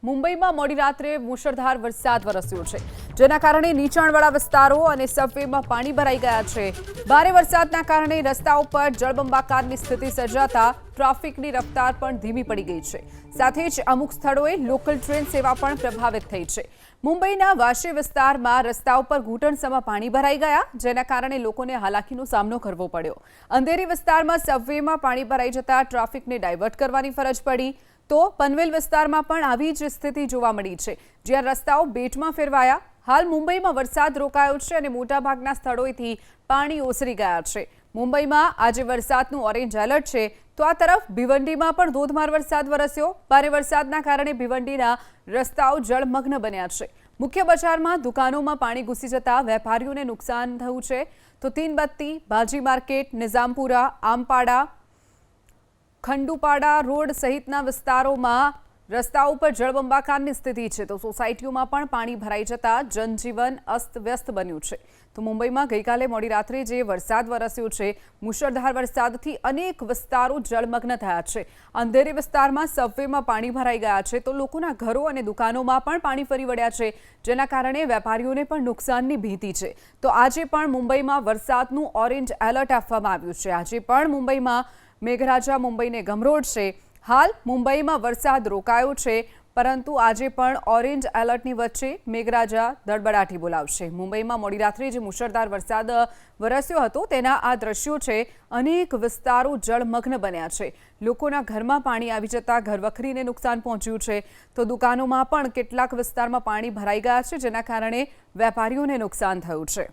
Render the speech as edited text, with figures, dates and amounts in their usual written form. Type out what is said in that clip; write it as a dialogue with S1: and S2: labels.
S1: મુંબઈમાં મોડી રાત્રે મુશળધાર વરસાદ વરસ્યો છે, જેના કારણે નીચાણવાળા વિસ્તારો અને સબવેમાં પાણી ભરાઈ ગયા છે। ભારે વરસાદના કારણે રસ્તાઓ પર જળબંબાકારની સ્થિતિ સર્જાતા ટ્રાફિકની રફતાર પણ ધીમી પડી ગઈ છે। સાથે જ અમુક સ્થળોએ લોકલ ટ્રેન સેવા પણ પ્રભાવિત થઈ છે। મુંબઈના વાશી વિસ્તારમાં રસ્તાઓ પર ઘૂંટણસમાં પાણી ભરાઈ ગયા, જેના કારણે લોકોને હાલાકીનો સામનો કરવો પડ્યો। અંધેરી વિસ્તારમાં સબવેમાં પાણી ભરાઈ જતા ટ્રાફિકને ડાયવર્ટ કરવાની ફરજ પડી, તો પનવેલ વિસ્તારમાં પણ આવી જ સ્થિતિ જોવા મળી છે, જ્યાં રસ્તાઓ બેટમાં ફેરવાયા। હાલ મુંબઈમાં વરસાદ રોકાયો છે અને મોટાભાગના સ્થળોએથી પાણી ઓસરી ગયા છે। મુંબઈમાં આજે વરસાદનું ઓરેન્જ એલર્ટ છે, તો આ તરફ ભિવંડીમાં પણ ધોધમાર વરસાદ વરસ્યો। ભારે વરસાદના કારણે ભિવંડીના રસ્તાઓ જળમગ્ન બન્યા છે। મુખ્ય બજારમાં દુકાનોમાં પાણી ઘૂસી જતા વેપારીઓને નુકસાન થયું છે, તો તીનબત્તી, ભાજી માર્કેટ, નિઝામપુરા, આમપાડા, ખંડુપાડા રોડ સહિતના વિસ્તારોમાં રસ્તાઓ પર જળબંબાકારની સ્થિતિ છે, તો સોસાયટીઓમાં પણ પાણી ભરાઈ જતા જનજીવન અસ્તવ્યસ્ત બન્યું છે। તો મુંબઈમાં ગઈકાલે મોડી રાત્રે જે વરસાદ વરસ્યો છે, મુશળધાર વરસાદથી અનેક વિસ્તારો જળમગ્ન થયા છે। અંધેરી વિસ્તારમાં સબવેમાં પાણી ભરાઈ ગયા છે, તો લોકોના ઘરો અને દુકાનોમાં પણ પાણી ફરી વળ્યા છે, જેના કારણે વેપારીઓને પણ નુકસાનની ભીતિ છે। તો આજે પણ મુંબઈમાં વરસાદનું ઓરેન્જ એલર્ટ આપવામાં આવ્યું છે। આજે પણ મુંબઈમાં મેઘરાજા મુંબઈને ગમરોડશે। હાલ મુંબઈમાં વરસાદ રોકાયો છે, પરંતુ આજે પણ ઓરેન્જ એલર્ટની વચ્ચે મેઘરાજા દડબડાટી બોલાવશે। મુંબઈમાં મોડી રાત્રે જે મુશળધાર વરસાદ વરસ્યો હતો, તેના આ દ્રશ્યો છે। અનેક વિસ્તારો જળમગ્ન બન્યા છે। લોકોના ઘરમાં પાણી આવી જતા ઘરવખરીને નુકસાન પહોંચ્યું છે, તો દુકાનોમાં પણ કેટલાક વિસ્તારમાં પાણી ભરાઈ ગયા છે, જેના કારણે વેપારીઓને નુકસાન થયું છે।